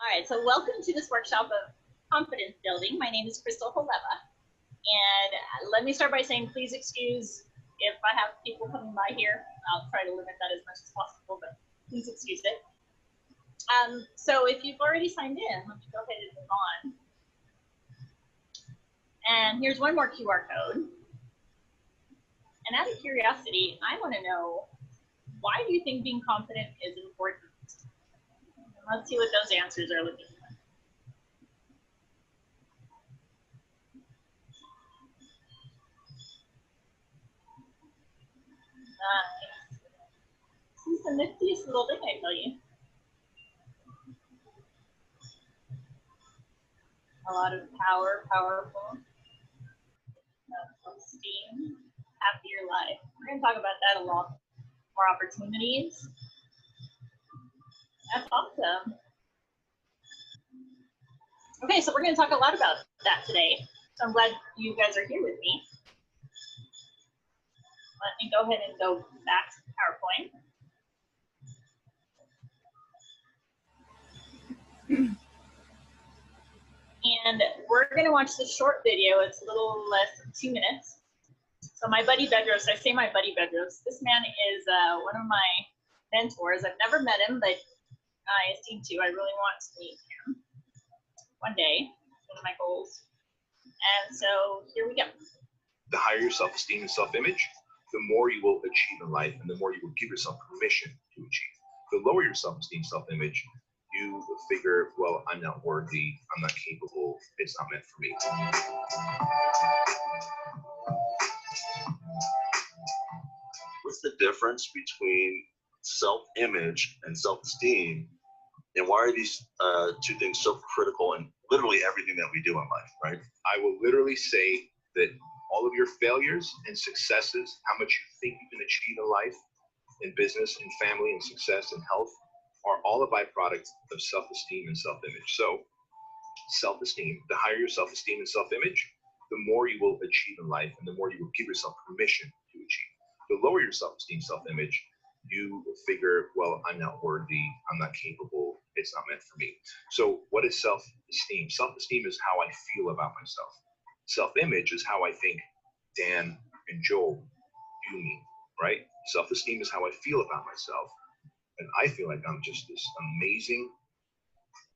All right, so welcome to this workshop of confidence building. My name is Crystal Holeva, and let me start by saying please excuse if I have people coming by here. I'll try to limit that as much as possible, but please excuse it. So if you've already signed in, let me go ahead and move on. And here's one more QR code. And out of curiosity, I want to know, why do you think being confident is important? Let's see what those answers are looking like. Nice. This is the niftiest little thing, I tell you. A lot of power, powerful. Self-esteem, happier life. We're going to talk about that a lot. More opportunities. That's awesome. Okay, so we're going to talk a lot about that today. So I'm glad you guys are here with me. Let me go ahead and go back to PowerPoint. And we're going to watch this short video. It's a little less than 2 minutes. So my buddy Bedros, I say my buddy Bedros, this man is one of my mentors. I've never met him, but I esteem to. I really want to meet him one day. One of my goals. And so here we go. The higher your self-esteem and self-image, the more you will achieve in life and the more you will give yourself permission to achieve. The lower your self-esteem, self-image, you figure, well, I'm not worthy, I'm not capable, it's not meant for me. What's the difference between self-image and self-esteem, and why are these two things so critical in literally everything that we do in life, right? I will literally say that all of your failures and successes, how much you think you can achieve in life, in business, in family, in success, in health, are all a byproduct of self-esteem and self-image. So self-esteem, the higher your self-esteem and self-image, the more you will achieve in life and the more you will give yourself permission to achieve. The lower your self-esteem, self-image, you figure, well, I'm not worthy, I'm not capable, it's not meant for me. So what is self-esteem? Self-esteem is how I feel about myself. Self-image is how I think Dan and Joel view me, right? Self-esteem is how I feel about myself. And I feel like I'm just this amazing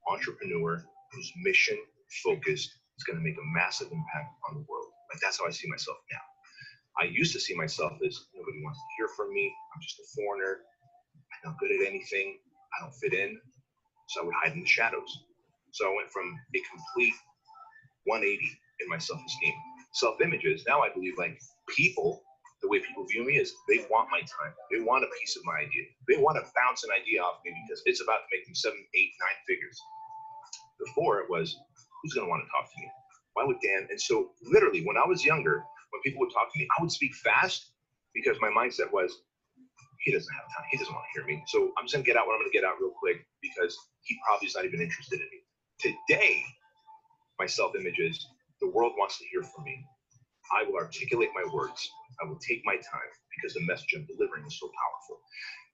entrepreneur whose mission focused is going to make a massive impact on the world. Like, that's how I see myself now. I used to see myself as nobody wants to hear from me. I'm just a foreigner. I'm not good at anything. I don't fit in. So I would hide in the shadows. So I went from a complete 180 in my self-esteem. Self-images, now I believe, like, people, the way people view me is they want my time. They want a piece of my idea. They want to bounce an idea off me because it's about to make them 7, 8, 9 figures. Before it was, who's going to want to talk to me? Why would Dan? And so literally when I was younger, when people would talk to me, I would speak fast because my mindset was, he doesn't have time. He doesn't want to hear me. So I'm just going to get out what I'm going to get out real quick because he probably is not even interested in me. Today, my self-image is, the world wants to hear from me. I will articulate my words. I will take my time because the message I'm delivering is so powerful.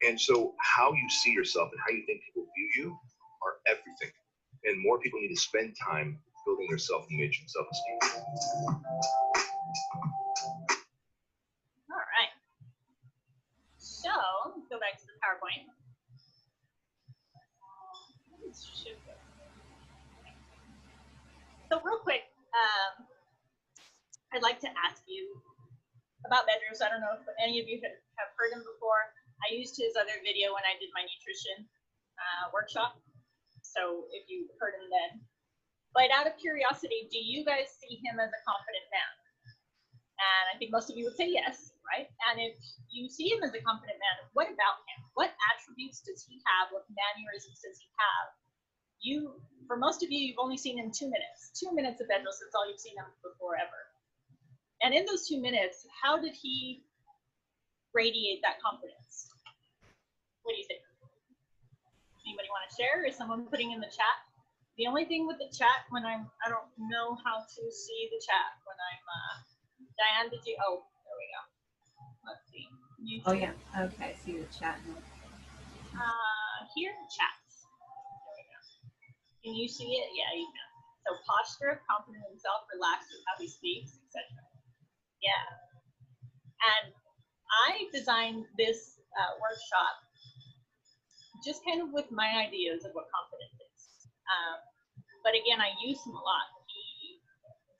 And so how you see yourself and how you think people view you are everything. And more people need to spend time building their self-image and self-esteem. All right. So let's go back to the PowerPoint. So real quick, I'd like to ask you about Bedros. I don't know if any of you have heard him before. I used his other video when I did my nutrition workshop. So if you heard him then. But out of curiosity, do you guys see him as a confident man? And I think most of you would say yes, right? And if you see him as a confident man, what about him? What attributes does he have? What mannerisms does he have? For most of you, you've only seen him 2 minutes. 2 minutes of Bedros, that's all you've seen him before ever. And in those 2 minutes, how did he radiate that confidence? What do you think? Anybody want to share? Is someone putting in the chat? The only thing with the chat when I don't know how to see the chat when I'm, Diane, did you, oh, there we go. Let's see. YouTube. Oh yeah, okay, see the chat now. Here, chat. There we go. Can you see it? Yeah, you can. So posture, confident in himself, relaxed with how he speaks, etc. Yeah. And I designed this workshop just kind of with my ideas of what confidence is. But again, I use him a lot. He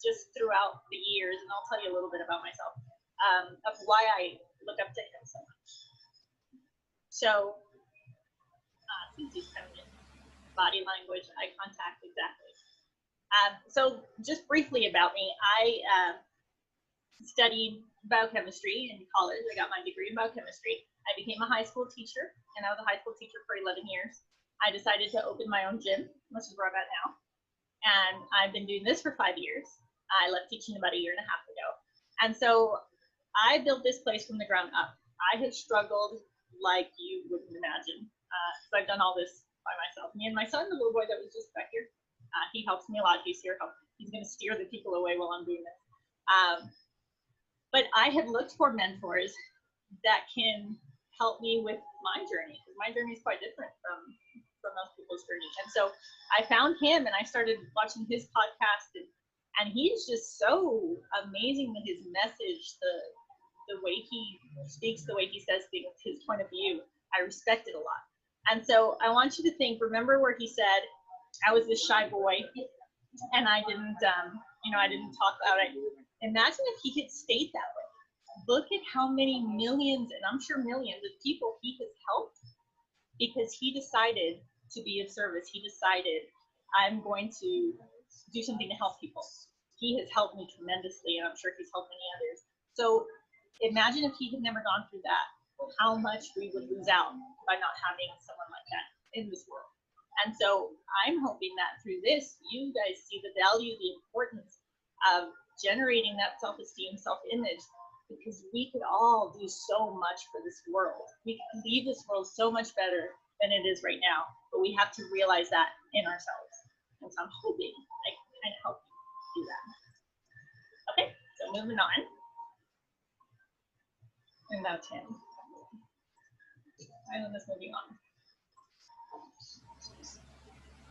just throughout the years, and I'll tell you a little bit about myself, of why I look up to him so much. So, since he's coming in, body language, eye contact, exactly. So just briefly about me, I studied biochemistry in college. I got my degree in biochemistry. I became a high school teacher, and I was a high school teacher for 11 years. I decided to open my own gym, which is where I'm at now. And I've been doing this for 5 years. I left teaching about 1.5 years ago. And so I built this place from the ground up. I have struggled like you wouldn't imagine. So I've done all this by myself. Me and my son, the little boy that was just back here, he helps me a lot. He's here. He's going to steer the people away while I'm doing this. But I have looked for mentors that can help me with my journey, because my journey is quite different from most people's journey. And so I found him, and I started watching his podcast, and he's just so amazing with his message, the way he speaks, the way he says things, his point of view. I respect it a lot. And so I want you to think, remember where he said, I was this shy boy, and I didn't, I didn't talk out. Imagine if he had stayed that way. Look at how many millions, and I'm sure millions of people he has helped, because he decided to be of service. He decided, I'm going to do something to help people. He has helped me tremendously, and I'm sure he's helped many others. So imagine if he had never gone through that, how much we would lose out by not having someone like that in this world. And so I'm hoping that through this, you guys see the value, the importance of generating that self-esteem, self-image, because we could all do so much for this world. We can leave this world so much better than it is right now, but we have to realize that in ourselves. And so I'm hoping I can kind of help you do that. Okay, so moving on. And now Tim. I know this moving on.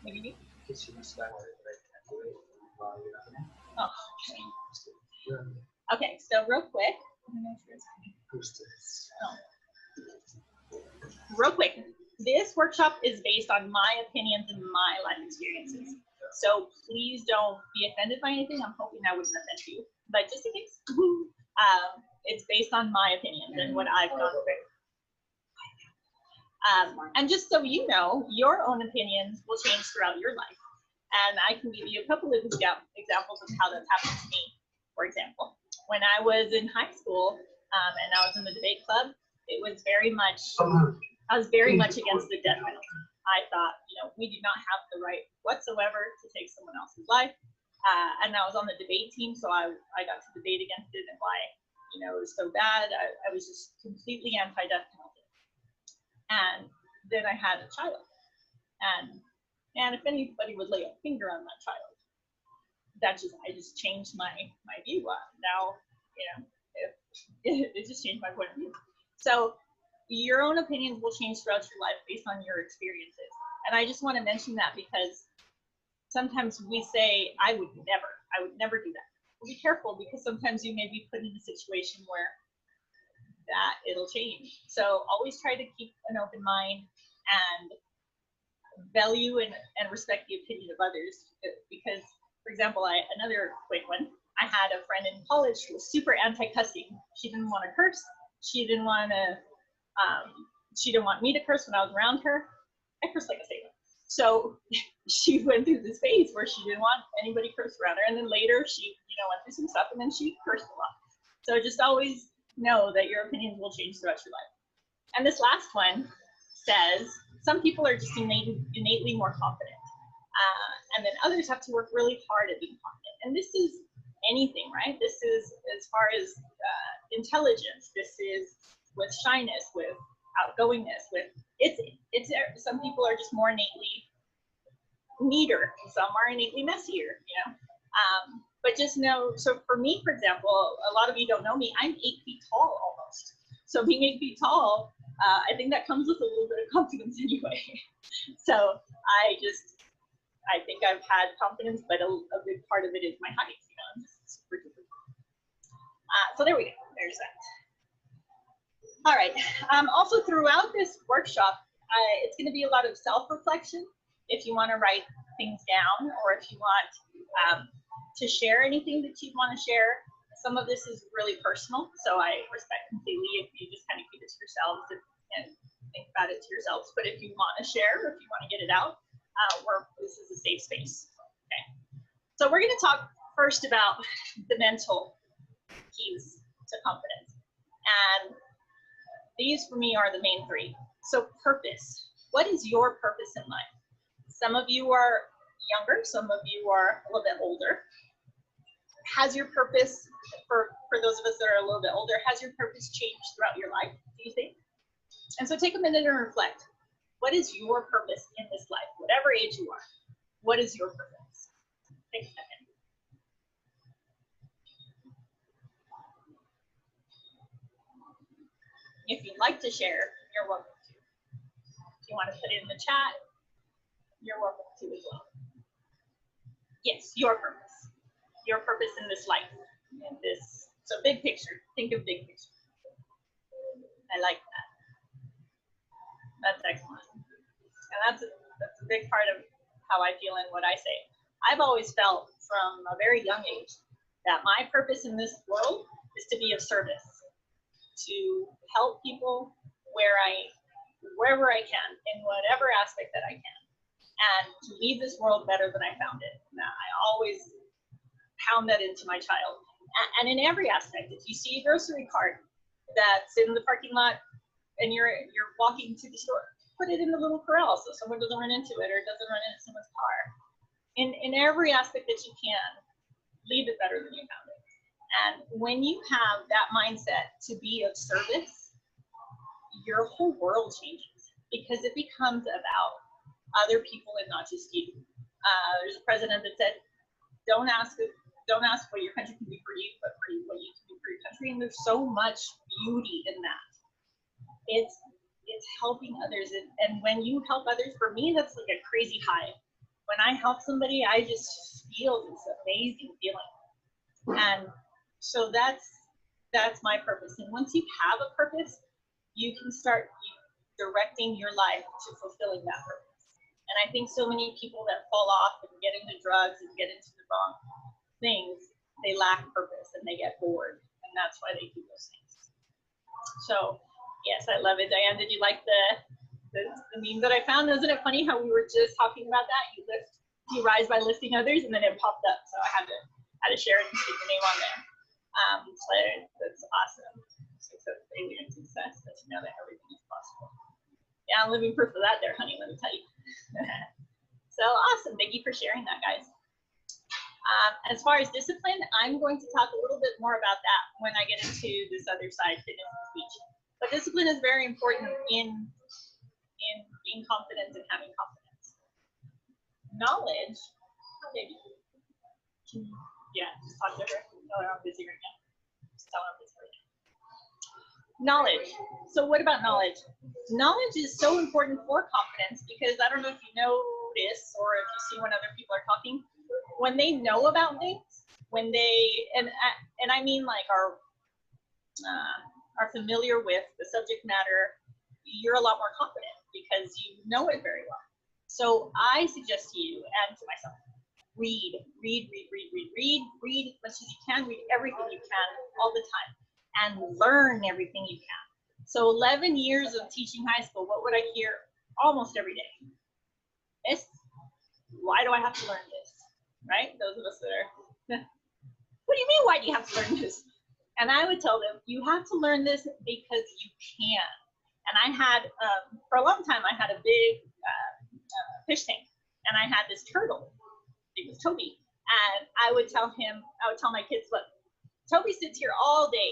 Maybe you? Oh, okay, so real quick. Real quick, this workshop is based on my opinions and my life experiences. So please don't be offended by anything. I'm hoping I wouldn't offend you, but just in case, it's based on my opinions and what I've gone through. And just so you know, your own opinions will change throughout your life. And I can give you a couple of examples of how that's happened to me. For example, when I was in high school and I was in the debate club, it was I was very much against the death penalty. I thought, we do not have the right whatsoever to take someone else's life. And I was on the debate team, so I got to debate against it and why, it was so bad. I was just completely anti-death penalty. And then I had a child. And if anybody would lay a finger on that child, I just changed my view. Now, it just changed my point of view. So your own opinions will change throughout your life based on your experiences. And I just want to mention that because sometimes we say, I would never do that. Well, be careful, because sometimes you may be put in a situation where that it'll change. So always try to keep an open mind and value and respect the opinion of others. Because, for example, another quick one, I had a friend in college who was super anti-cussing. She didn't want to curse. She didn't want me to curse when I was around her. I curse like a sailor. So she went through this phase where she didn't want anybody cursed around her. And then later she, went through some stuff, and then she cursed a lot. So just always know that your opinions will change throughout your life. And this last one says, some people are just innately more confident. And then others have to work really hard at being confident. And this is anything, right? This is as far as intelligence. This is with shyness, with outgoingness, some people are just more innately neater. Some are innately messier, but just know, so for me, for example, a lot of you don't know me, I'm 8 feet tall almost. So being 8 feet tall, I think that comes with a little bit of confidence anyway. So I think I've had confidence, but a big part of it is my height. You know, I'm just super duper. So there we go. There's that. All right. Also, throughout this workshop, it's going to be a lot of self-reflection. If you want to write things down, or if you want to share anything that you'd want to share. Some of this is really personal, so I respect completely if you just kind of keep it to yourselves and think about it to yourselves. But if you want to share, or if you want to get it out, this is a safe space. Okay. So we're going to talk first about the mental keys to confidence. And these for me are the main three. So purpose. What is your purpose in life? Some of you are younger, some of you are a little bit older. Has your purpose, for those of us that are a little bit older, has your purpose changed throughout your life, do you think? And so take a minute and reflect. What is your purpose in this life? Whatever age you are, what is your purpose? Take a second. If you'd like to share, you're welcome to. If you want to put it in the chat, you're welcome to as well. Yes, your purpose. Your purpose in this life. In this, so big picture. Think of big picture. I like that. That's excellent. And that's a big part of how I feel and what I say. I've always felt from a very young age that my purpose in this world is to be of service, to help people wherever I can, in whatever aspect that I can, and to leave this world better than I found it. Now, I always pound that into my child. And in every aspect, if you see a grocery cart that's in the parking lot and you're walking to the store, put it in the little corral so someone doesn't run into it or it doesn't run into someone's car. In every aspect that you can, leave it better than you found it. And when you have that mindset to be of service, your whole world changes because it becomes about other people and not just you. There's a president that said, don't ask what your country can do for you, but for what you can do for your country. And there's so much beauty in that. It's helping others. And when you help others, for me, that's like a crazy high. When I help somebody, I just feel this amazing feeling. And so that's my purpose. And once you have a purpose, you can start directing your life to fulfilling that purpose. And I think so many people that fall off and get into drugs and get into the wrong things, they lack purpose and they get bored, and that's why they do those things. So yes, I love it. Diane, did you like the meme that I found? Isn't it funny how we were just talking about that? You rise by lifting others, and then it popped up, so I had to share it and stick your name on there. So that's awesome. Success, failure, and success. But you know that everything is possible. Yeah, I'm living proof of that there, honey, let me tell you. So awesome. Thank you for sharing that, guys. As far as discipline, I'm going to talk a little bit more about that when I get into this other side, fitness and speech. But discipline is very important in being confident and having confidence. Knowledge, maybe. Yeah, just talk to her. No, I'm busy right now. Just tell her I'm busy right now. Knowledge. So what about knowledge? Knowledge is so important for confidence because I don't know if you notice or if you see when other people are talking, when they know about things, when they, and I mean like are familiar with the subject matter, you're a lot more confident because you know it very well. So I suggest to you and to myself, read as much as you can, read everything you can all the time, and learn everything you can. So 11 years of teaching high school, what would I hear almost every day? This, why do I have to learn this? Right? Those of us that are, what do you mean, why do you have to learn this? And I would tell them, you have to learn this because you can. And I had, for a long time, I had a big fish tank, and I had this turtle. It was Toby. And I would tell my kids, look, Toby sits here all day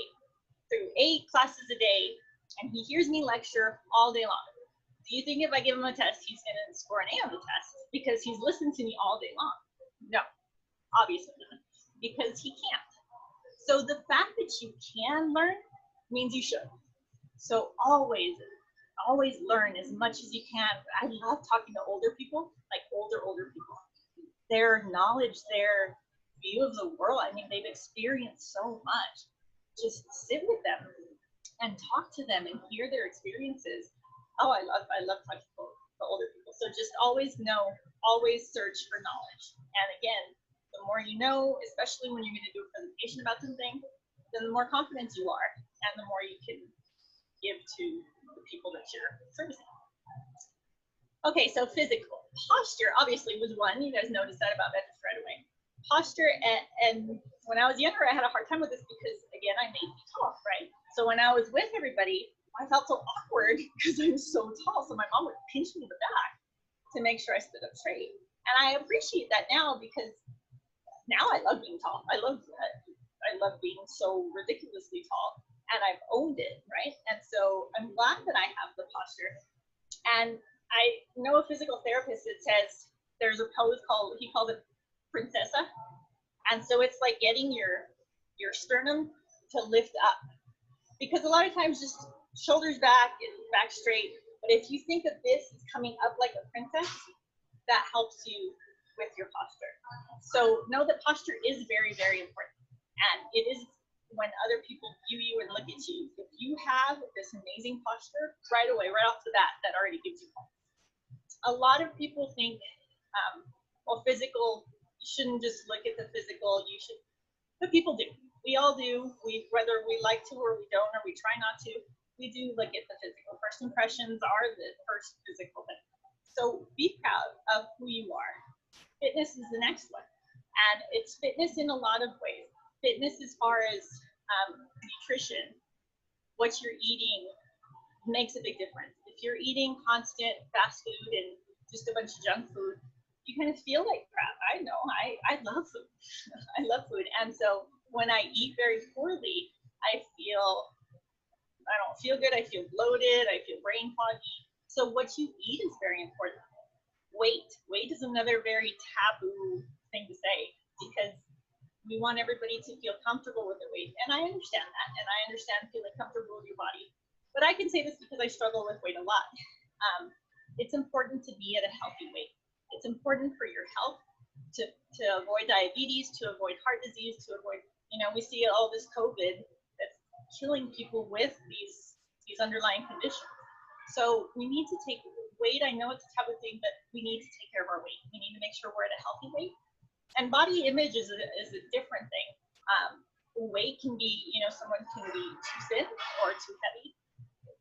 through 8 classes a day, and he hears me lecture all day long. Do you think if I give him a test, he's going to score an A on the test because he's listened to me all day long? No, obviously not, because he can't. So the fact that you can learn means you should. So always learn as much as you can. I love talking to older people, like older people. their knowledge, their view of the world. I mean, they've experienced so much. Just sit with them and talk to them and hear their experiences. Oh, I love talking to the older people. So just always search for knowledge. And again, the more you know, especially when you're going to do a presentation about something, then the more confident you are and the more you can give to the people that you're servicing. Okay, so physical. Posture obviously was one. You guys noticed that about veterans right away. Posture, and when I was younger, I had a hard time with this because, again, I made me tall, right? So when I was with everybody, I felt so awkward because I was so tall. So my mom would pinch me in the back to make sure I stood up straight. And I appreciate that now because now I love being tall. I love being so ridiculously tall, and I've owned it, right? And so I'm glad that I have the posture. And I know a physical therapist that says there's a pose called, he calls it princessa. And so it's like getting your sternum to lift up. Because a lot of times just shoulders back and back straight. But if you think of this as coming up like a princess, that helps you with your posture. So know that posture is very, very important. And it is when other people view you and look at you. If you have this amazing posture, right away, right off the bat, that already gives you confidence. A lot of people think, well, physical, you shouldn't just look at the physical, you should, but people do. We all do. Whether we like to or we don't, or we try not to, we do look at the physical. First impressions are the first physical thing. So be proud of who you are. Fitness is the next one. And it's fitness in a lot of ways. Fitness as far as nutrition, what you're eating makes a big difference. If you're eating constant fast food and just a bunch of junk food, you kind of feel like crap. I know, I love food. I love food. And so when I eat very poorly, I don't feel good. I feel bloated. I feel brain foggy. So what you eat is very important. Weight is another very taboo thing to say because we want everybody to feel comfortable with their weight. And I understand that. And I understand feeling comfortable with your body. But I can say this because I struggle with weight a lot. It's important to be at a healthy weight. It's important for your health to avoid diabetes, to avoid heart disease, to avoid, we see all this COVID that's killing people with these underlying conditions. So we need to take weight. I know it's a taboo thing, but we need to take care of our weight. We need to make sure we're at a healthy weight. And body image is a different thing. Weight can be, someone can be too thin or too heavy.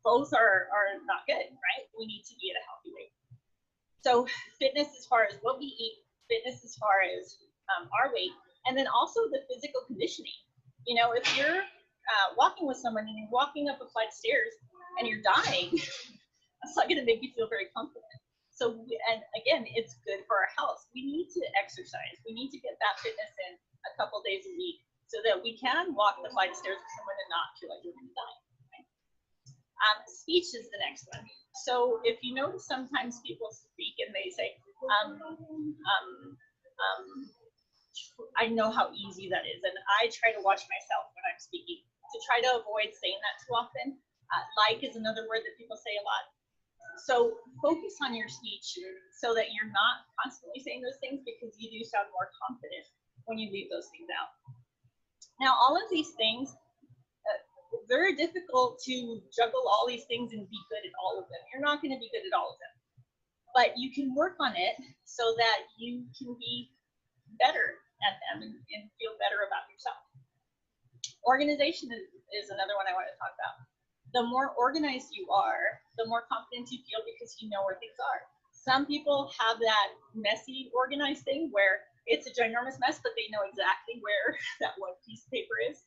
Both are not good, right? We need to be at a healthy weight. So fitness as far as what we eat, fitness as far as our weight, and then also the physical conditioning. If you're walking with someone and you're walking up a flight of stairs and you're dying, that's not going to make you feel very confident. So, and again, it's good for our health. We need to exercise. We need to get that fitness in a couple days a week so that we can walk the flight of stairs with someone and not feel like we're going to die. Right? Speech is the next one. So if you notice sometimes people speak and they say, I know how easy that is. And I try to watch myself when I'm speaking to try to avoid saying that too often. Like is another word that people say a lot. So focus on your speech so that you're not constantly saying those things because you do sound more confident when you leave those things out. Now, all of these things, very difficult to juggle all these things and be good at all of them. You're not going to be good at all of them. But you can work on it so that you can be better at them and feel better about yourself. Organization is another one I want to talk about. The more organized you are, the more confident you feel because you know where things are. Some people have that messy organized thing where it's a ginormous mess, but they know exactly where that one piece of paper is,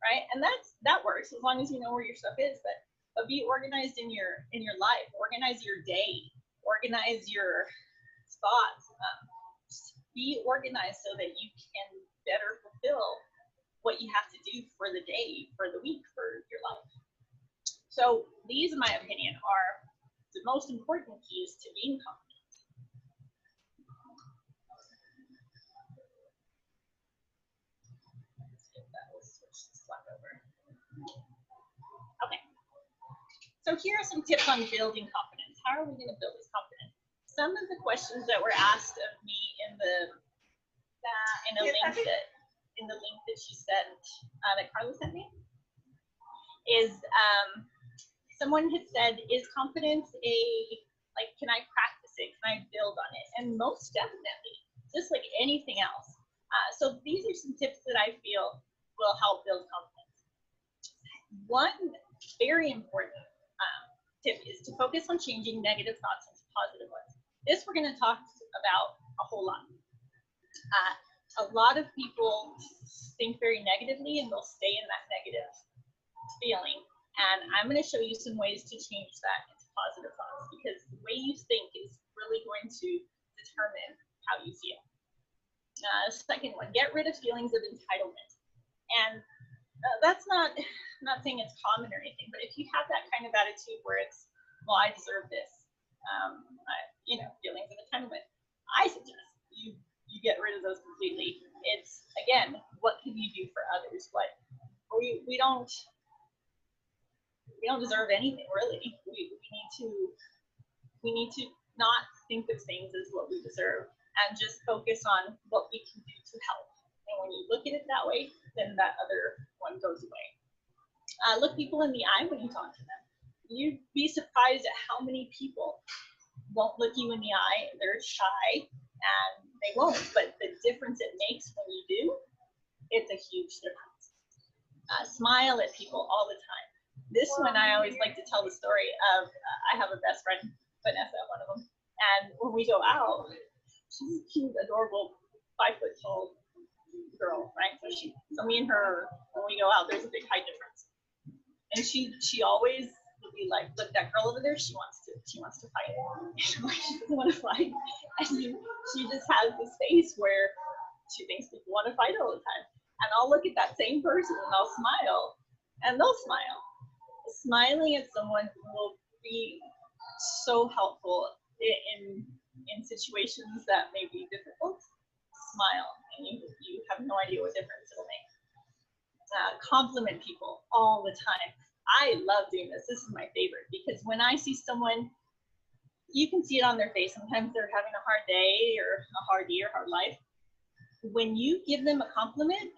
right? And that works as long as you know where your stuff is. But be organized in your life. Organize your day. Organize your thoughts. Be organized so that you can better fulfill what you have to do for the day, for the week, for your life. So these, in my opinion, are the most important keys to being confident. Let's see if that will switch the slide over. Okay. So here are some tips on building confidence. How are we going to build this confidence? Some of the questions that were asked of me in the in a link that she sent, that Carla sent me, is someone had said, is confidence can I practice it? Can I build on it? And most definitely, just like anything else. So these are some tips that I feel will help build confidence. One very important tip is to focus on changing negative thoughts into positive ones. This we're going to talk about a whole lot. A lot of people think very negatively and they'll stay in that negative feeling. And I'm going to show you some ways to change that into positive thoughts, because the way you think is really going to determine how you feel. Second one, get rid of feelings of entitlement. And that's not saying it's common or anything, but if you have that kind of attitude where it's, well, I deserve this, feelings of entitlement, I suggest you get rid of those completely. It's, again, what can you do for others? We don't deserve anything, really. We need to not think of things as what we deserve and just focus on what we can do to help. And when you look at it that way, then that other one goes away. Look people in the eye when you talk to them. You'd be surprised at how many people won't look you in the eye. They're shy and they won't, but the difference it makes when you do, it's a huge difference. Smile at people all the time. This one, I always like to tell the story of, I have a best friend, Vanessa, one of them, and when we go out, she's a cute, adorable, 5-foot-tall girl, right? So me and her, when we go out, there's a big height difference. And she always would be like, look, that girl over there, she wants to fight. She doesn't want to fight. And she just has this face where she thinks people want to fight all the time. And I'll look at that same person and I'll smile, and they'll smile. Smiling at someone will be so helpful in situations that may be difficult. Smile, and you have no idea what difference it'll make. Compliment people all the time. I love doing this. This is my favorite, because when I see someone, you can see it on their face. Sometimes they're having a hard day or a hard year, hard life. When you give them a compliment,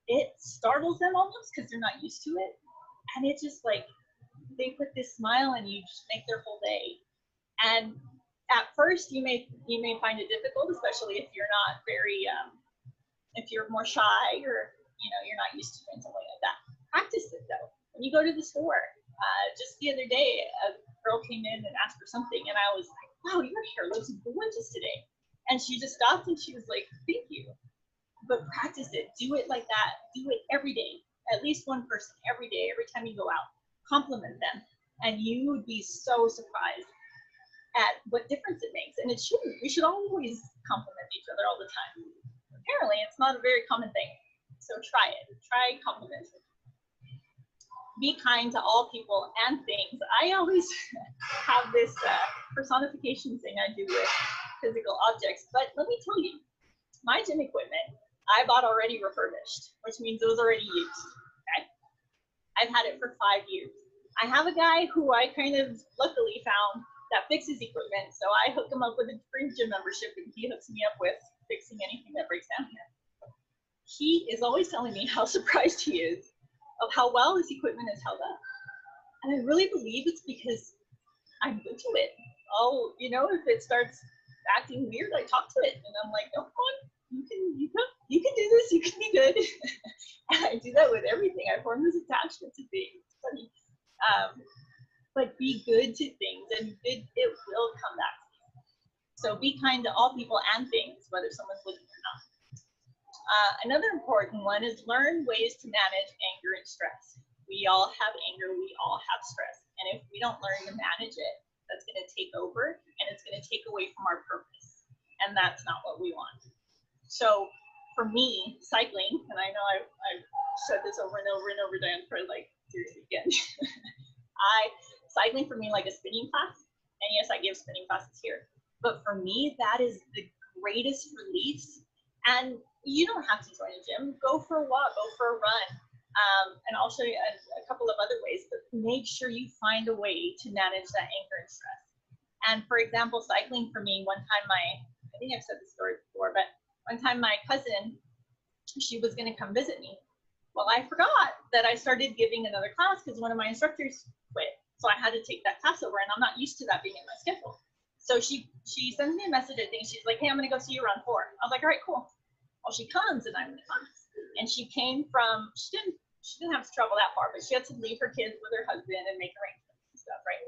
it startles them almost because they're not used to it. And it's just like, they put this smile and you just make their whole day. And at first you may find it difficult, especially if you're not very, if you're more shy or, you're not used to doing something like that. Practice it though. When you go to the store, just the other day, a girl came in and asked for something and I was like, wow, your hair looks gorgeous today. And she just stopped and she was like, thank you. But practice it, do it like that. Do it every day, at least one person every day, every time you go out. Compliment them, and you would be so surprised at what difference it makes. And it shouldn't. We should always compliment each other all the time. Apparently, it's not a very common thing. So try it. Try complimenting. Be kind to all people and things. I always have this personification thing I do with physical objects, but let me tell you, my gym equipment, I bought already refurbished, which means it was already used. Okay? I've had it for 5 years. I have a guy who I kind of luckily found that fixes equipment, so I hook him up with a free gym membership and he hooks me up with fixing anything that breaks down here. He is always telling me how surprised he is of how well his equipment is held up. And I really believe it's because I'm good to it. Oh, if it starts acting weird, I talk to it and I'm like, no, come on, you can do this, you can be good. And I do that with everything. I form this attachment to things. It's funny. But be good to things, and it will come back to you. So be kind to all people and things, whether someone's looking or not. Another important one is learn ways to manage anger and stress. We all have anger, we all have stress. And if we don't learn to manage it, that's going to take over and it's going to take away from our purpose. And that's not what we want. So for me, cycling, and I know I've said this over and over and over again for like seriously again. Cycling for me like a spinning class. And yes, I give spinning classes here. But for me, that is the greatest release. And you don't have to join a gym. Go for a walk, go for a run. And I'll show you a couple of other ways, but make sure you find a way to manage that anger and stress. And for example, cycling for me, one time I think I've said this story before, but one time my cousin she was going to come visit me. Well, I forgot that I started giving another class because one of my instructors quit. So I had to take that class over, and I'm not used to that being in my schedule. So she sends me a message, I think. She's like, hey, I'm going to go see you around 4. I was like, all right, cool. Well, she comes, and I'm in class. And she came from, she didn't have to travel that far, but she had to leave her kids with her husband and make arrangements and stuff, right?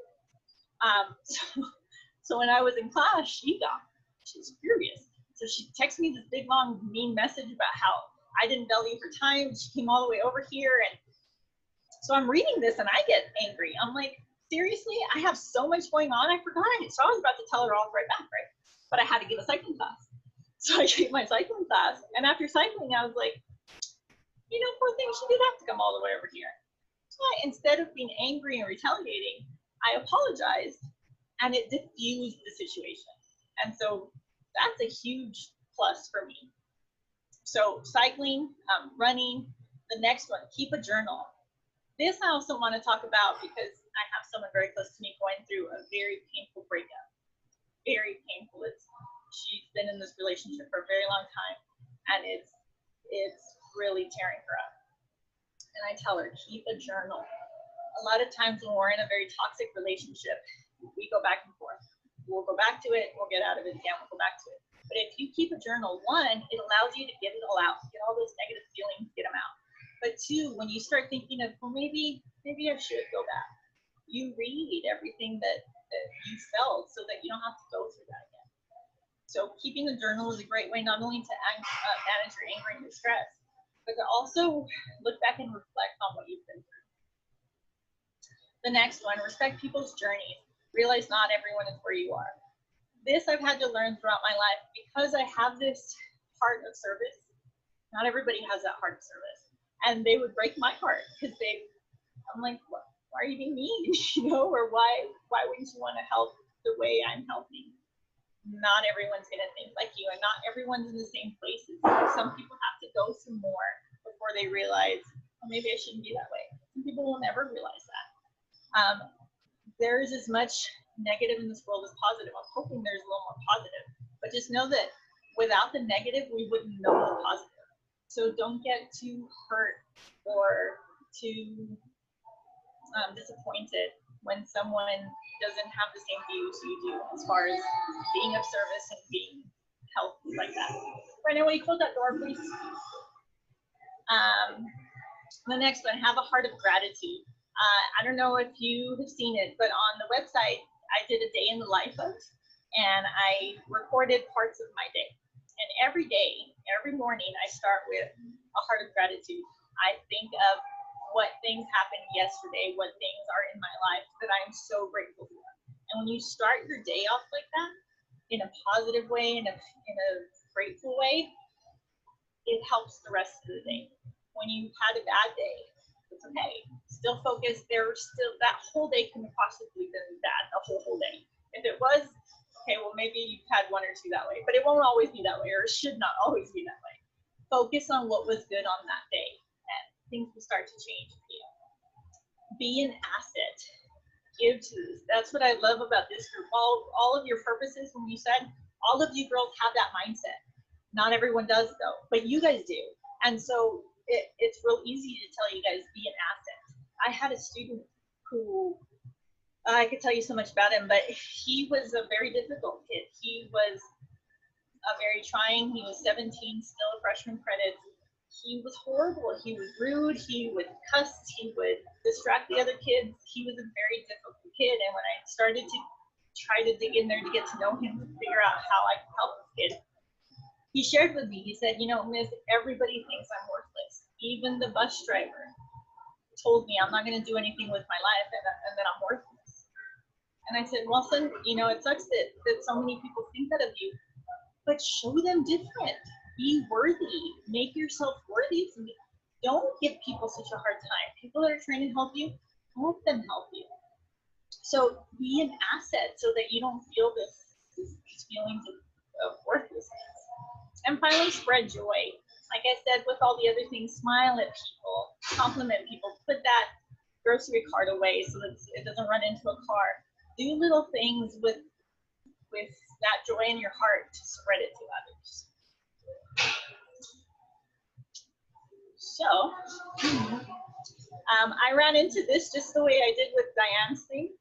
So when I was in class, she was furious. So she texted me this big, long, mean message about how I didn't value her time. She came all the way over here. And so I'm reading this and I get angry. I'm like, seriously? I have so much going on. I forgot it. So I was about to tell her off right back, right? But I had to give a cycling class. So I gave my cycling class. And after cycling, I was like, you know, poor thing, she did have to come all the way over here. So instead of being angry and retaliating, I apologized and it diffused the situation. And so that's a huge plus for me. So cycling, running. The next one, keep a journal. This I also want to talk about because I have someone very close to me going through a very painful breakup. Very painful. She's been in this relationship for a very long time, and it's really tearing her up. And I tell her, keep a journal. A lot of times when we're in a very toxic relationship, we go back and forth. We'll go back to it, we'll get out of it again, we'll go back to it. But if you keep a journal, 1, it allows you to get it all out, get all those negative feelings, get them out. But 2, when you start thinking of, well, maybe I should go back, you read everything that you felt so that you don't have to go through that again. So keeping a journal is a great way not only to manage your anger and your stress, but to also look back and reflect on what you've been through. The next one, respect people's journeys. Realize not everyone is where you are. This I've had to learn throughout my life because I have this heart of service. Not everybody has that heart of service. And they would break my heart because I'm like, why are you being mean? You know, or why wouldn't you want to help the way I'm helping? Not everyone's going to think like you, and not everyone's in the same places. Some people have to go through more before they realize, well, maybe I shouldn't be that way. Some people will never realize that. There's as much negative in this world as positive. I'm hoping there's a little more positive, but just know that without the negative, we wouldn't know the positive. So don't get too hurt or too disappointed when someone doesn't have the same views you do as far as being of service and being healthy like that. Right now, will you close that door, please? The next one, have a heart of gratitude. I don't know if you have seen it, but on the website, I did a day in the life of, and I recorded parts of my day. And every day, every morning, I start with a heart of gratitude. I think of what things happened yesterday, what things are in my life that I'm so grateful for. And when you start your day off like that, in a positive way, in a grateful way, it helps the rest of the day. When you've had a bad day, it's okay. Still focus. That whole day can have possibly been bad, the whole day. If it was, okay, well, maybe you've had 1 or 2 that way, but it won't always be that way, or it should not always be that way. Focus on what was good on that day, and things will start to change for you. Be an asset. Give to this. That's what I love about this group. All of your purposes, when you said, all of you girls have that mindset. Not everyone does, though, but you guys do. And so it's real easy to tell you guys, be an asset. I had a student who, I could tell you so much about him, but he was a very difficult kid. He was very trying. He was 17, still a freshman credit. He was horrible. He was rude. He would cuss. He would distract the other kids. He was a very difficult kid. And when I started to try to dig in there to get to know him, to figure out how I could help this kid, he shared with me, he said, you know, Miss, everybody thinks I'm worthless. Even the bus driver told me I'm not going to do anything with my life and that I'm worthless. And I said, well, son, you know, it sucks that so many people think that of you, but show them different. Be worthy. Make yourself worthy. Don't give people such a hard time. People that are trying to help you, let them help you. So be an asset so that you don't feel these feelings of worthlessness. And finally, spread joy. Like I said, with all the other things, smile at people, compliment people, put that grocery cart away so that it doesn't run into a car. Do little things with that joy in your heart to spread it to others. So I ran into this just the way I did with Diane's thing.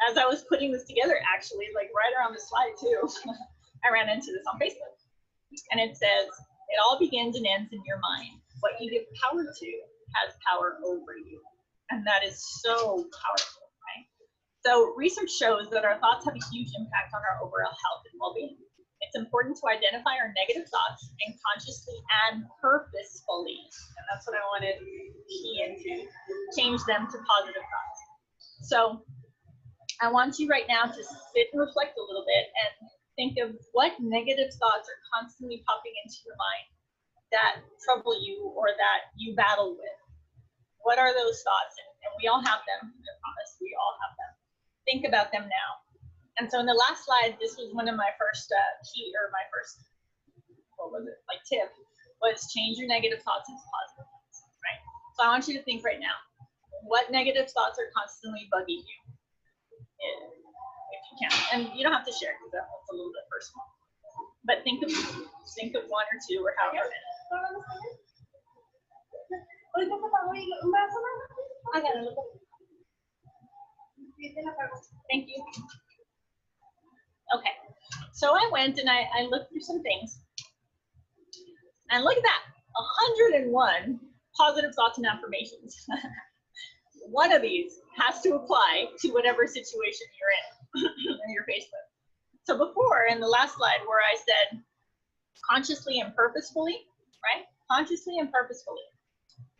As I was putting this together, actually, like right around the slide too, I ran into this on Facebook. And it says, it all begins and ends in your mind. What you give power to has power over you. And that is so powerful, right? So research shows that our thoughts have a huge impact on our overall health and well-being. It's important to identify our negative thoughts and consciously and purposefully, and that's what I wanted to key into, change them to positive thoughts. So I want you right now to sit and reflect a little bit and think of what negative thoughts are constantly popping into your mind that trouble you or that you battle with. What are those thoughts? And we all have them. I promise we all have them. Think about them now. And so in the last slide, this was one of my first tip, was change your negative thoughts into positive ones, right? So I want you to think right now, what negative thoughts are constantly bugging you, if you can. And you don't have to share because that's a little bit personal. But think of one or two or however many. Thank you. Okay, so I went and I looked through some things. And look at that, 101 positive thoughts and affirmations. One of these has to apply to whatever situation you're in or you're faced with. So before, in the last slide where I said consciously and purposefully, right? Consciously and purposefully.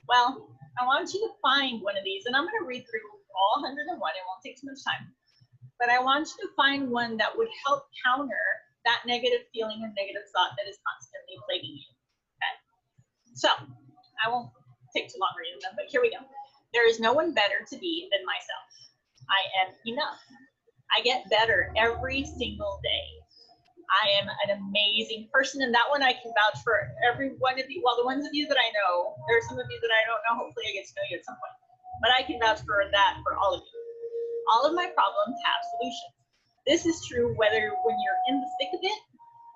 Well, I want you to find one of these, and I'm going to read through all 101. It won't take too much time. But I want you to find one that would help counter that negative feeling or negative thought that is constantly plaguing you. Okay? So I won't take too long reading them, but here we go. There is no one better to be than myself. I am enough. I get better every single day. I am an amazing person, and that one I can vouch for every one of you. Well, the ones of you that I know, there are some of you that I don't know. Hopefully I get to know you at some point. But I can vouch for that for all of you. All of my problems have solutions. This is true whether when you're in the thick of it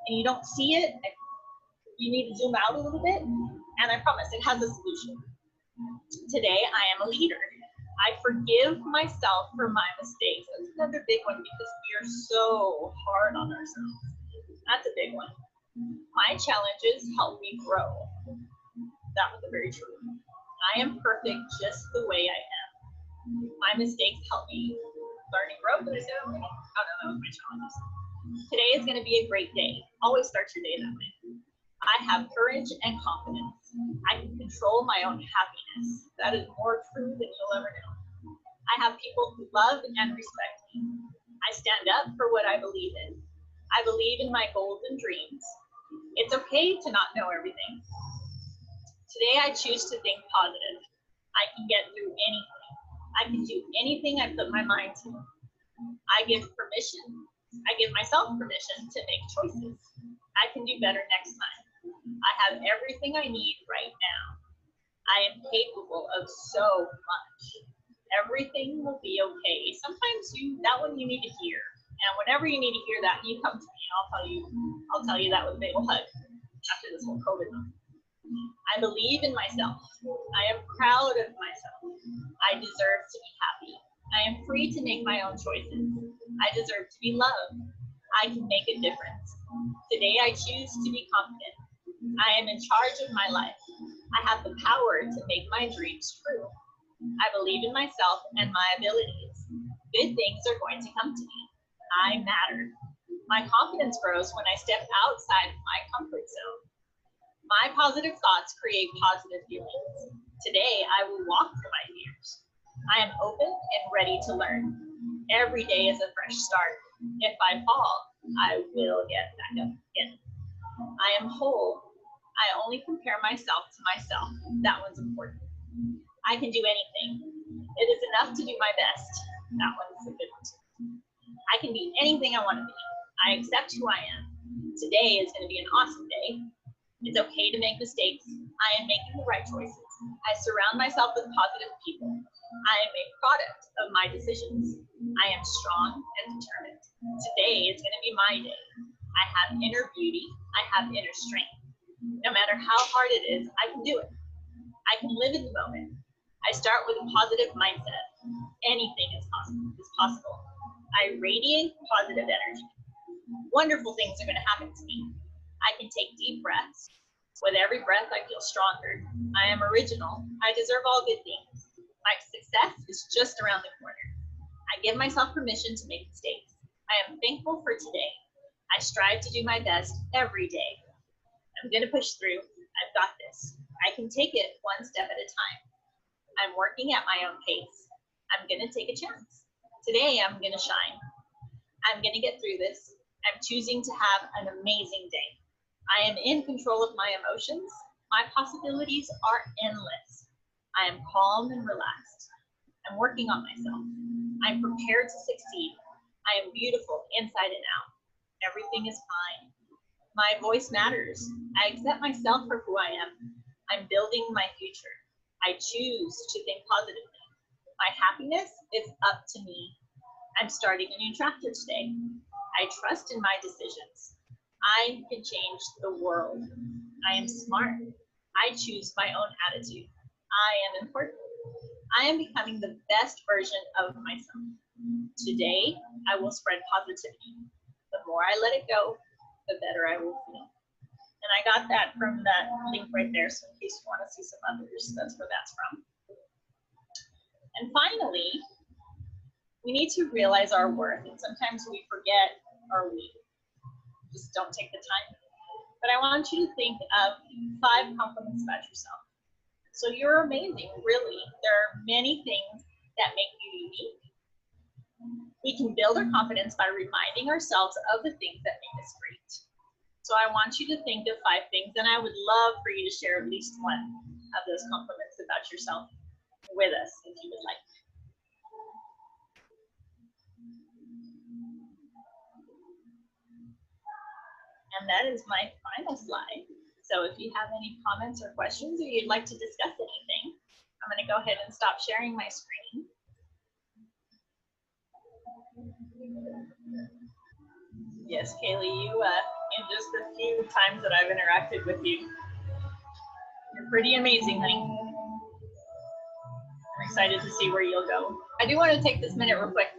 and you don't see it, you need to zoom out a little bit, and I promise it has a solution. Today, I am a leader. I forgive myself for my mistakes. That's another big one because we are so hard on ourselves. That's a big one. My challenges help me grow. That was very true. I am perfect just the way I am. My mistakes help me learn and grow. But I said, oh no, that was my challenges. Today is going to be a great day. Always start your day that way. I have courage and confidence. I can control my own happiness. That is more true than you'll ever know. I have people who love and respect me. I stand up for what I believe in. I believe in my goals and dreams. It's okay to not know everything. Today I choose to think positive. I can get through anything. I can do anything I put my mind to. I give myself permission to make choices. I can do better next time. I have everything I need right now. I am capable of so much. Everything will be okay. Sometimes that one you need to hear. And whenever you need to hear that, you come to me and I'll tell you that with a big hug after this whole COVID moment. I believe in myself. I am proud of myself. I deserve to be happy. I am free to make my own choices. I deserve to be loved. I can make a difference. Today I choose to be confident. I am in charge of my life. I have the power to make my dreams true. I believe in myself and my abilities. Good things are going to come to me. I matter. My confidence grows when I step outside of my comfort zone. My positive thoughts create positive feelings. Today, I will walk through my fears. I am open and ready to learn. Every day is a fresh start. If I fall, I will get back up again. I am whole. I only compare myself to myself. That one's important. I can do anything. It is enough to do my best. That one's a good one. I can be anything I want to be. I accept who I am. Today is going to be an awesome day. It's okay to make mistakes. I am making the right choices. I surround myself with positive people. I am a product of my decisions. I am strong and determined. Today is going to be my day. I have inner beauty. I have inner strength. No matter how hard it is, I can do it. I can live in the moment. I start with a positive mindset. Anything is possible. I radiate positive energy. Wonderful things are going to happen to me. I can take deep breaths. With every breath, I feel stronger. I am original. I deserve all good things. My success is just around the corner. I give myself permission to make mistakes. I am thankful for today. I strive to do my best every day. I'm going to push through. I've got this. I can take it one step at a time. I'm working at my own pace. I'm going to take a chance. Today, I'm going to shine. I'm going to get through this. I'm choosing to have an amazing day. I am in control of my emotions. My possibilities are endless. I am calm and relaxed. I'm working on myself. I'm prepared to succeed. I am beautiful inside and out. Everything is fine. My voice matters. I accept myself for who I am. I'm building my future. I choose to think positively. My happiness is up to me. I'm starting a new chapter today. I trust in my decisions. I can change the world. I am smart. I choose my own attitude. I am important. I am becoming the best version of myself. Today, I will spread positivity. The more I let it go, the better I will feel. And I got that from that link right there, so in case you want to see some others, that's where that's from. And finally, we need to realize our worth, and sometimes we forget or we just don't take the time. But I want you to think of 5 compliments about yourself. So you're amazing, really. There are many things that make you unique. We can build our confidence by reminding ourselves of the things that make us great. So I want you to think of 5 things, and I would love for you to share at least one of those compliments about yourself with us if you would like. And that is my final slide. So if you have any comments or questions, or you'd like to discuss anything, I'm going to go ahead and stop sharing my screen. Yes, Kaylee, you, in just the few times that I've interacted with you, you're pretty amazing, honey. I'm excited to see where you'll go. I do want to take this minute real quick.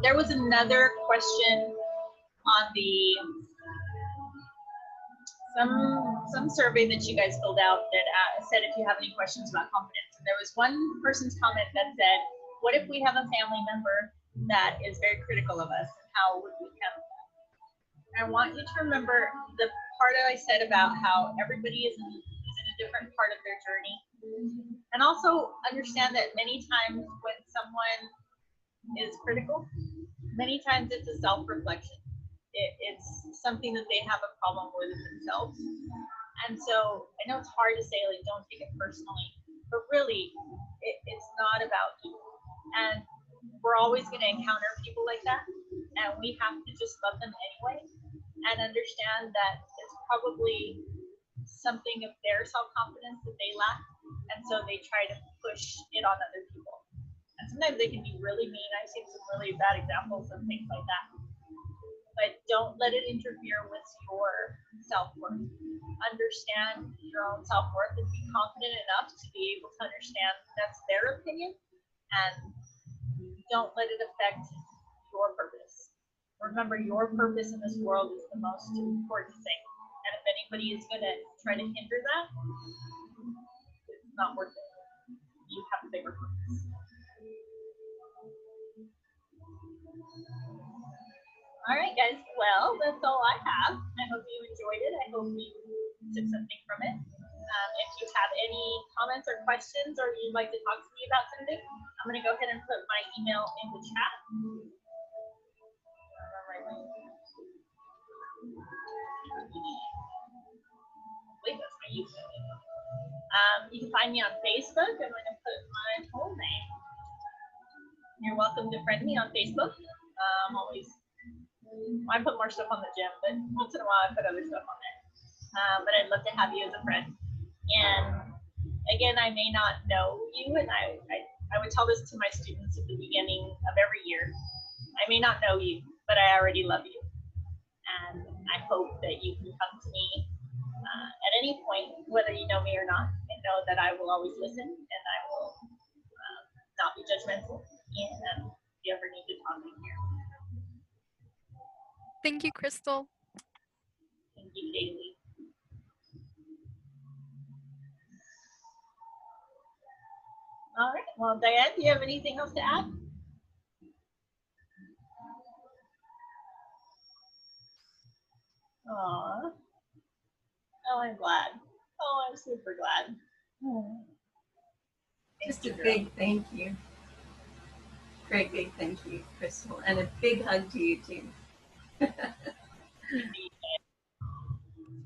There was another question on the some survey that you guys filled out that said if you have any questions about confidence. And there was one person's comment that said, what if we have a family member that is very critical of us? How would we handle that? I want you to remember the part I said about how everybody is in a different part of their journey. And also understand that many times when someone is critical, many times it's a self-reflection. It's something that they have a problem with themselves. And so I know it's hard to say, like, don't take it personally, but really it's not about you. And we're always going to encounter people like that, and we have to just love them anyway and understand that it's probably something of their self-confidence that they lack, and so they try to push it on other people. And sometimes they can be really mean. I've seen some really bad examples of things like that. But don't let it interfere with your self-worth. Understand your own self-worth and be confident enough to be able to understand that's their opinion, and don't let it affect your purpose. Remember, your purpose in this world is the most important thing. And if anybody is going to try to hinder that, it's not worth it. You have a bigger purpose. All right, guys. Well, that's all I have. I hope you enjoyed it. I hope you took something from it. If you have any comments or questions, or you'd like to talk to me about something, I'm going to go ahead and put my email in the chat. Wait, that's my email. You can find me on Facebook. I'm going to put my whole name. You're welcome to friend me on Facebook. I put more stuff on the gym, but once in a while I put other stuff on there. But I'd love to have you as a friend. And again, I may not know you, and I would tell this to my students at the beginning of every year. I may not know you, but I already love you. And I hope that you can come to me at any point, whether you know me or not, and know that I will always listen, and I will not be judgmental. And if you ever need to talk, I'm here. Thank you, Crystal. Thank you, Kaylee. All right. Well, Diane, do you have anything else to add? Aw. Oh, I'm glad. Oh, I'm super glad. Just a big thank you. Great big thank you, Crystal. And a big hug to you too.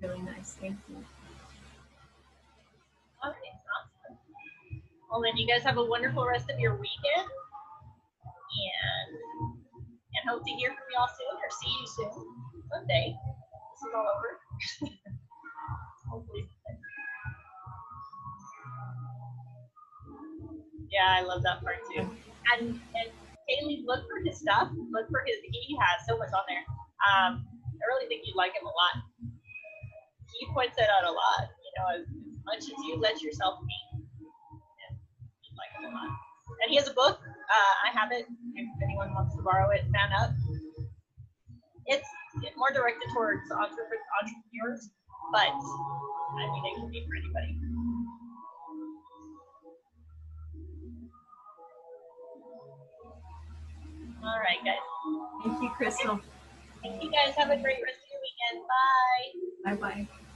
Really nice. Thank you. All right. Awesome. Well, then you guys have a wonderful rest of your weekend. And hope to hear from y'all soon or see you soon. Someday. This is all over. Hopefully. Yeah, I love that part too. And Kaylee, look for his stuff. Look for his. He has so much on there. I really think you'd like him a lot. He points that out a lot. You know, as much as you let yourself be, you'd like him a lot. And he has a book. I have it. If anyone wants to borrow it, Man Up. It's more directed towards entrepreneurs, but I mean, it can be for anybody. All right, guys. Thank you, Crystal. Okay. Thank you guys. Have a great rest of your weekend. Bye. Bye-bye.